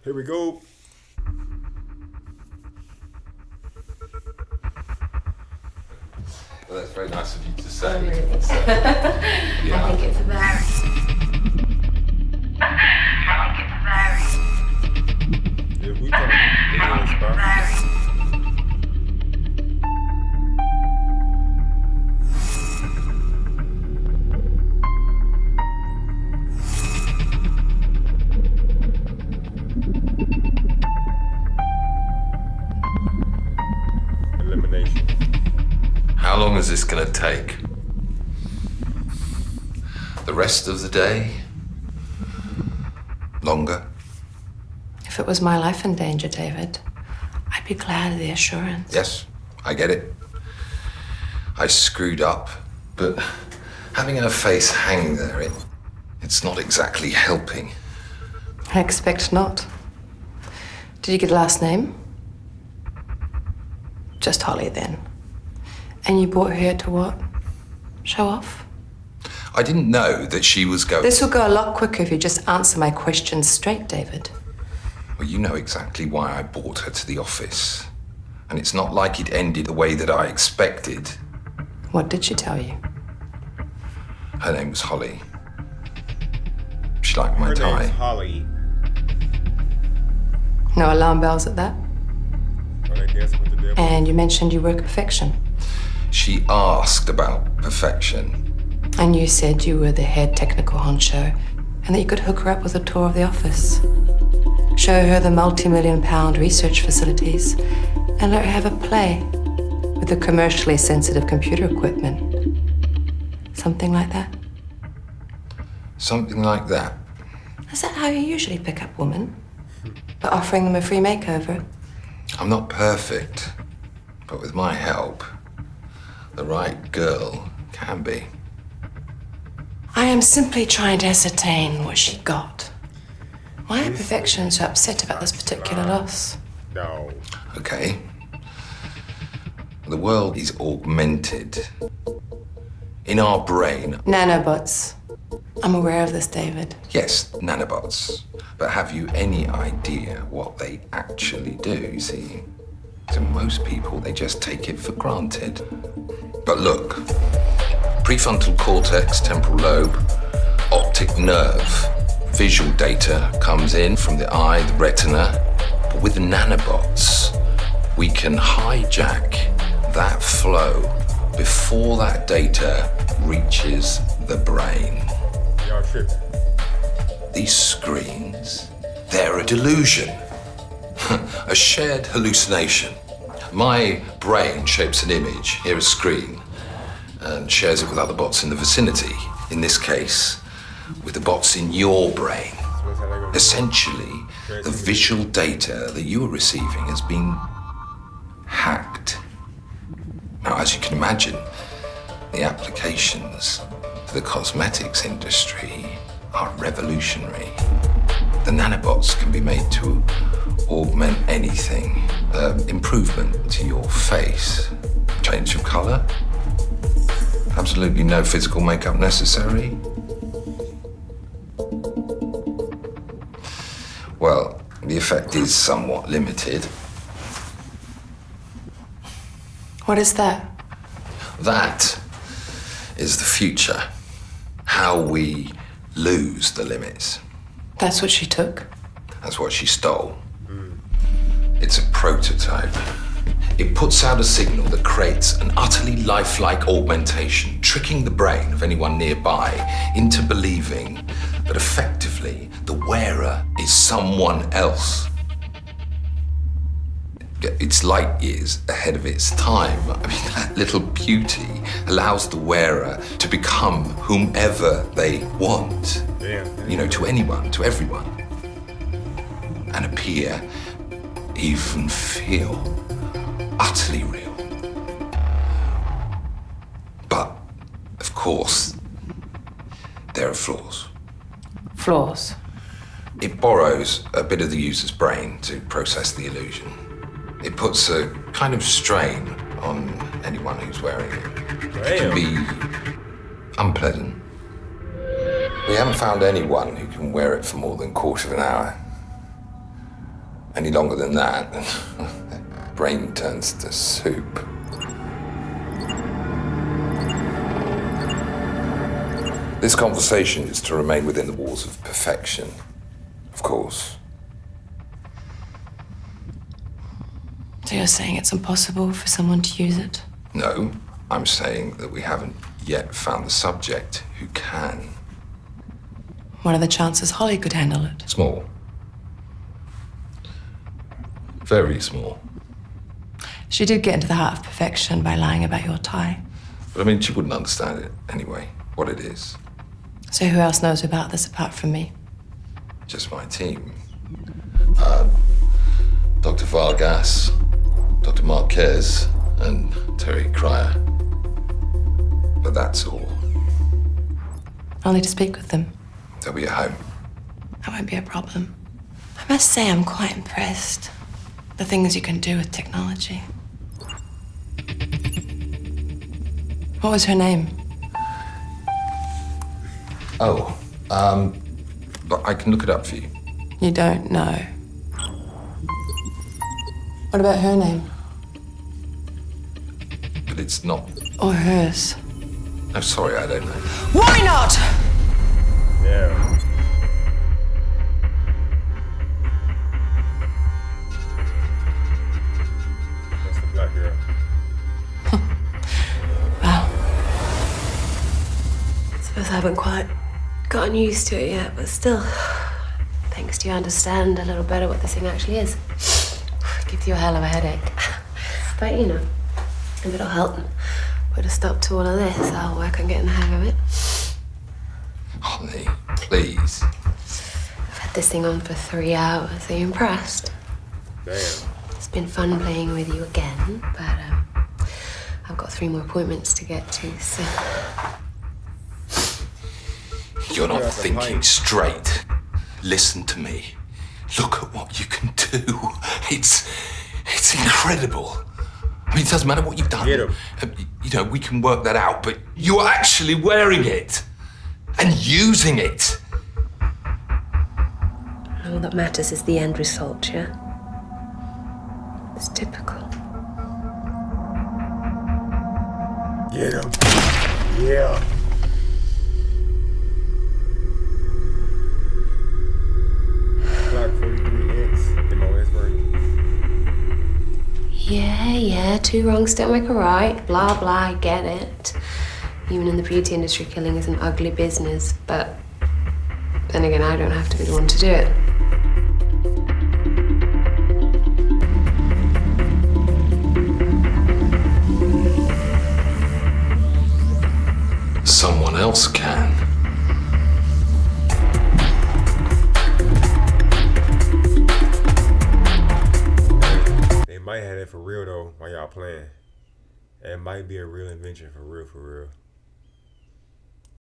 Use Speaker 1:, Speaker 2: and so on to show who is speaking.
Speaker 1: Here we go.
Speaker 2: Well, that's very nice of you to say.
Speaker 3: Oh, really?
Speaker 2: Yeah.
Speaker 3: I think it's very.
Speaker 1: If we talking English, bro. Elimination.
Speaker 2: How long is this gonna take? The rest of the day? Longer?
Speaker 3: If it was my life in danger, David, I'd be glad of the assurance.
Speaker 2: Yes, I get it. I screwed up, but having her face hang there, it's not exactly helping.
Speaker 3: I expect not. Did you get a last name? Just Holly, then. And you brought her here to what? Show off?
Speaker 2: I didn't know that she was going...
Speaker 3: This will go a lot quicker if you just answer my questions straight, David.
Speaker 2: Well, you know exactly why I brought her to the office. And it's not like it ended the way that I expected.
Speaker 3: What did she tell you?
Speaker 2: Her name was Holly. She liked my
Speaker 1: Her
Speaker 2: tie.
Speaker 1: name's Holly.
Speaker 3: No alarm bells at that?
Speaker 1: Are they dancing with the devil?
Speaker 3: And you mentioned you work perfection.
Speaker 2: She asked about perfection.
Speaker 3: And you said you were the head technical honcho and that you could hook her up with a tour of the office. Show her the multi-million-pound research facilities and let her have a play with the commercially sensitive computer equipment. Something like that?
Speaker 2: Something like that.
Speaker 3: Is that how you usually pick up women? By offering them a free makeover?
Speaker 2: I'm not perfect, but with my help, the right girl can be.
Speaker 3: I am simply trying to ascertain what she got. Why are perfection so upset about this particular loss?
Speaker 1: No.
Speaker 2: Okay. The world is augmented. In our brain,
Speaker 3: Nanobots. I'm aware of this, David.
Speaker 2: yes, nanobots. But have you any idea what they actually do? You see, to most people, they just take it for granted. But look, prefrontal cortex, temporal lobe, optic nerve, visual data comes in from the eye, the retina. But with the nanobots, we can hijack that flow before that data reaches the brain.
Speaker 1: Y'all tripping.
Speaker 2: These screens, they're a delusion, a shared hallucination. My brain shapes an image, here a screen, and shares it with other bots in the vicinity. In this case, with the bots in your brain.
Speaker 1: So that's how they go.
Speaker 2: Essentially, the visual data that you are receiving has been hacked. Now, as you can imagine, the applications to the cosmetics industry are revolutionary. The nanobots can be made to augment anything. Improvement to your face, change of color, absolutely no physical makeup necessary. Well, the effect is somewhat limited.
Speaker 3: What is that?
Speaker 2: That is the future. How we lose the limits.
Speaker 3: That's what she took?
Speaker 2: That's what she stole. It's a prototype. It puts out a signal that creates an utterly lifelike augmentation, tricking the brain of anyone nearby into believing that effectively the wearer is someone else. It's light years ahead of its time. I mean, that little beauty allows the wearer to become whomever they want.
Speaker 1: Damn.
Speaker 2: You know, to anyone, to everyone. And appear, even feel utterly real. But, of course, there are flaws.
Speaker 3: Flaws.
Speaker 2: It borrows a bit of the user's brain to process the illusion. It puts a kind of strain on anyone who's wearing it. It can be unpleasant. We haven't found anyone who can wear it for more than a quarter of an hour. Any longer than that, brain turns to soup. This conversation is to remain within the walls of perfection, of course.
Speaker 3: So you're saying it's impossible for someone to use it?
Speaker 2: No, I'm saying that we haven't yet found the subject who can.
Speaker 3: What are the chances Holly could handle it?
Speaker 2: Small. Very small.
Speaker 3: She did get into the heart of perfection by lying about your tie.
Speaker 2: But I mean, she wouldn't understand it anyway, what it is.
Speaker 3: So who else knows about this apart from me?
Speaker 2: Just my team. Dr. Vargas, Dr. Marquez, and Terry Cryer. But that's all.
Speaker 3: I'll need to speak with them.
Speaker 2: They'll be at home.
Speaker 3: That won't be a problem. I must say I'm quite impressed. The things you can do with technology. What was her name?
Speaker 2: Oh, but I can look it up for you.
Speaker 3: You don't know. What about her name?
Speaker 2: But it's not...
Speaker 3: Or hers?
Speaker 2: No, sorry, I don't know.
Speaker 3: Why not?
Speaker 1: Yeah. That's the black girl.
Speaker 3: Wow.
Speaker 4: I suppose I haven't quite gotten used to it yet, but still, thanks to you, I understand a little better what this thing actually is. It gives you a hell of a headache. But you know, if it'll help put a stop to all of this, I'll work on getting the hang of it.
Speaker 2: Holly, please.
Speaker 4: I've had this thing on for 3 hours. Are you impressed?
Speaker 1: Damn.
Speaker 4: It's been fun playing with you again, but I've got 3 more appointments to get to, so...
Speaker 2: You're not
Speaker 1: Yeah,
Speaker 2: thinking
Speaker 1: right.
Speaker 2: straight. Listen to me. Look at what you can do. It's incredible. I mean, it doesn't matter what you've done.
Speaker 1: Get 'em.
Speaker 2: You know, we can work that out, but you're actually wearing it and using it.
Speaker 4: All that matters is the end result, yeah? It's typical.
Speaker 1: Get him. Yeah. Black 43X. MOS version.
Speaker 4: Yeah, 2 wrongs don't make a right. Blah, blah, I get it. Even in the beauty industry, killing is an ugly business, but then again, I don't have to be the one to do it.
Speaker 2: Someone else can.
Speaker 1: They might have it for real though while y'all playing. It might be a real invention for real, for real.